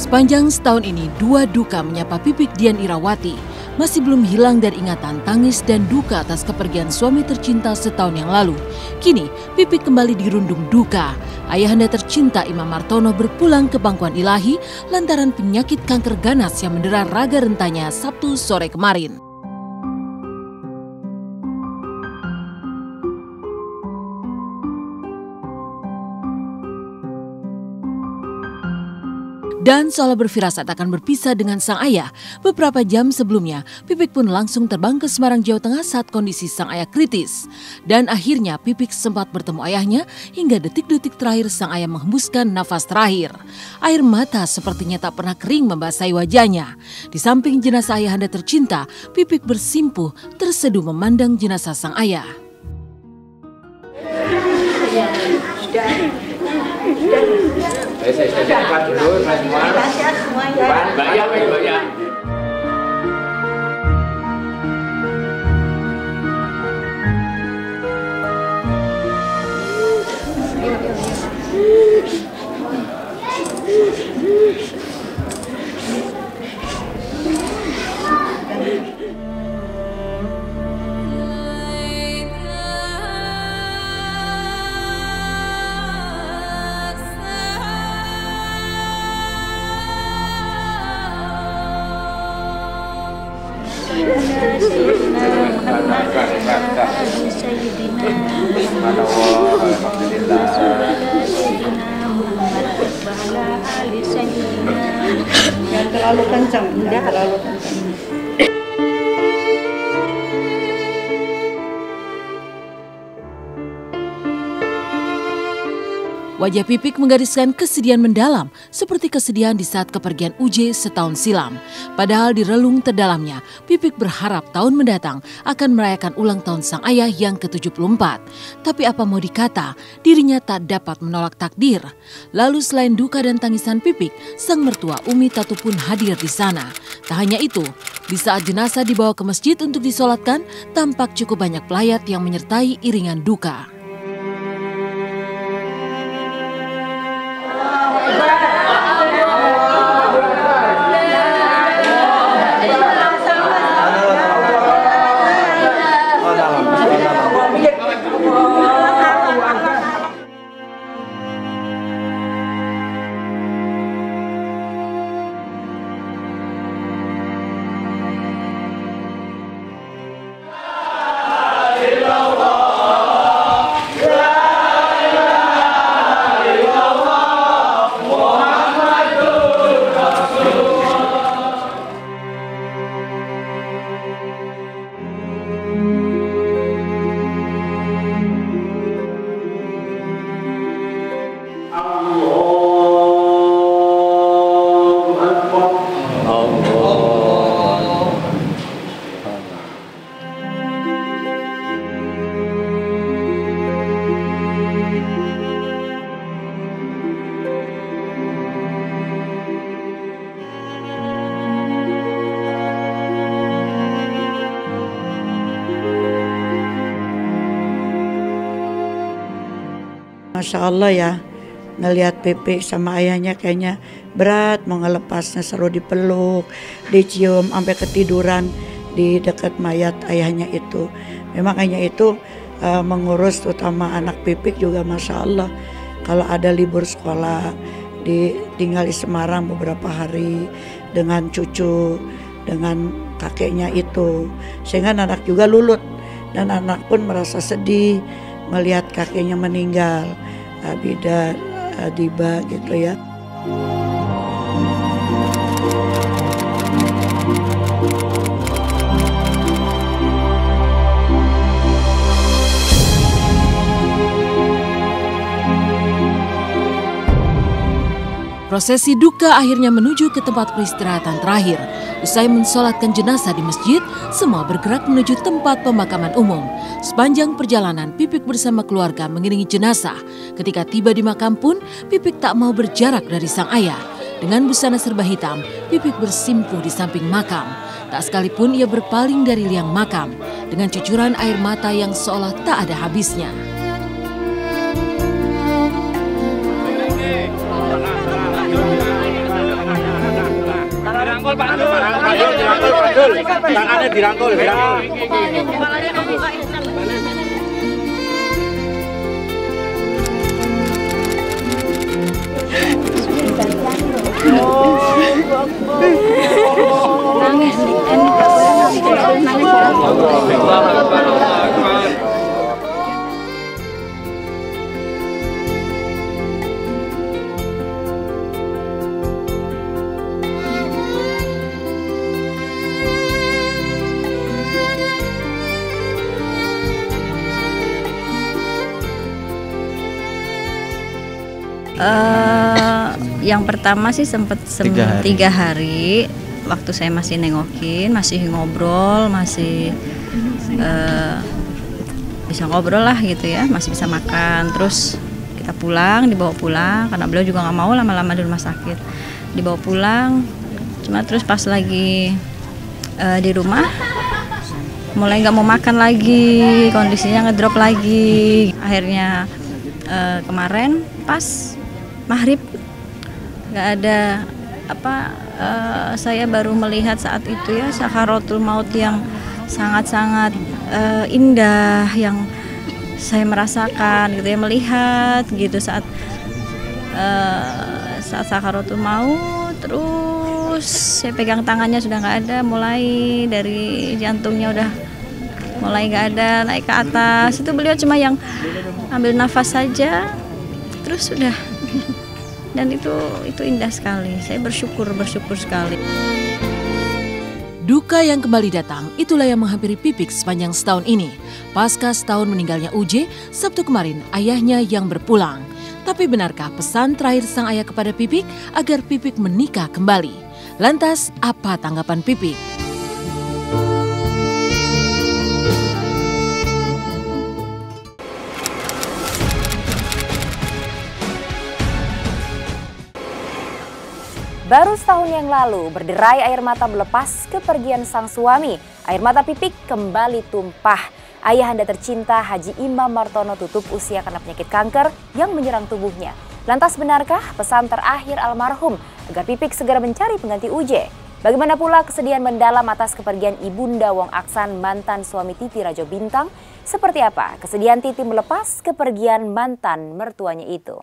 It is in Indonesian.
Sepanjang setahun ini, dua duka menyapa Pipik Dian Irawati. Masih belum hilang dari ingatan tangis dan duka atas kepergian suami tercinta setahun yang lalu. Kini, Pipik kembali dirundung duka. Ayahanda tercinta Imam Martono berpulang ke pangkuan ilahi lantaran penyakit kanker ganas yang mendera raga rentanya Sabtu sore kemarin. Dan seolah berfirasat akan berpisah dengan sang ayah, beberapa jam sebelumnya, Pipik pun langsung terbang ke Semarang, Jawa Tengah saat kondisi sang ayah kritis. Dan akhirnya Pipik sempat bertemu ayahnya hingga detik-detik terakhir sang ayah menghembuskan nafas terakhir. Air mata sepertinya tak pernah kering membasahi wajahnya. Di samping jenazah ayahanda tercinta, Pipik bersimpuh terseduh memandang jenazah sang ayah. Saya dulu, Mbak ya. Jangan terlalu kencang, tidak terlalu kencang. Wajah Pipik menggariskan kesedihan mendalam, seperti kesedihan di saat kepergian UJ setahun silam. Padahal di relung terdalamnya, Pipik berharap tahun mendatang akan merayakan ulang tahun sang ayah yang ke-74. Tapi apa mau dikata, dirinya tak dapat menolak takdir. Lalu selain duka dan tangisan Pipik, sang mertua Umi Tatu pun hadir di sana. Tak hanya itu, di saat jenazah dibawa ke masjid untuk disolatkan, tampak cukup banyak pelayat yang menyertai iringan duka. Masya Allah ya, ngelihat Pipik sama ayahnya kayaknya berat mau ngelepasnya, seru dipeluk, dicium sampai ketiduran di dekat mayat ayahnya itu. Memang kayaknya itu mengurus terutama anak Pipik juga Masya Allah. Kalau ada libur sekolah, tinggal di Semarang beberapa hari dengan cucu, dengan kakeknya itu. Sehingga anak juga lulut dan anak pun merasa sedih melihat kakeknya meninggal, Abida, Diba gitu ya. Prosesi duka akhirnya menuju ke tempat peristirahatan terakhir. Usai mensolatkan jenazah di masjid, semua bergerak menuju tempat pemakaman umum. Sepanjang perjalanan, Pipik bersama keluarga mengiringi jenazah. Ketika tiba di makam pun, Pipik tak mau berjarak dari sang ayah. Dengan busana serba hitam, Pipik bersimpuh di samping makam. Tak sekalipun ia berpaling dari liang makam, dengan cucuran air mata yang seolah tak ada habisnya. Dirangkul Pak Dul. Tangannya dirangkul. Yang pertama sih sempat 3 hari waktu saya masih nengokin, masih ngobrol, masih bisa ngobrol lah gitu ya, masih bisa makan. Terus kita pulang, dibawa pulang karena beliau juga nggak mau lama-lama di rumah sakit, dibawa pulang. Cuma terus pas lagi di rumah mulai nggak mau makan lagi, kondisinya ngedrop lagi. Akhirnya kemarin pas maghrib nggak ada saya baru melihat saat itu ya sakaratul maut yang sangat-sangat indah yang saya merasakan gitu ya, melihat gitu saat sakaratul maut. Terus saya pegang tangannya sudah nggak ada, mulai dari jantungnya udah mulai nggak ada, naik ke atas itu beliau cuma yang ambil nafas saja terus sudah. Dan itu indah sekali. Saya bersyukur sekali. Duka yang kembali datang, itulah yang menghampiri Pipik sepanjang setahun ini. Pasca setahun meninggalnya UJ, Sabtu kemarin ayahnya yang berpulang. Tapi benarkah pesan terakhir sang ayah kepada Pipik agar Pipik menikah kembali? Lantas, apa tanggapan Pipik? Baru setahun yang lalu, berderai air mata melepas kepergian sang suami. Air mata Pipik kembali tumpah. Ayahanda tercinta Haji Imam Martono tutup usia karena penyakit kanker yang menyerang tubuhnya. Lantas benarkah pesan terakhir almarhum agar Pipik segera mencari pengganti UJ? Bagaimana pula kesedihan mendalam atas kepergian Ibunda Wong Aksan, mantan suami Titi Rajo Bintang? Seperti apa kesedihan Titi melepas kepergian mantan mertuanya itu?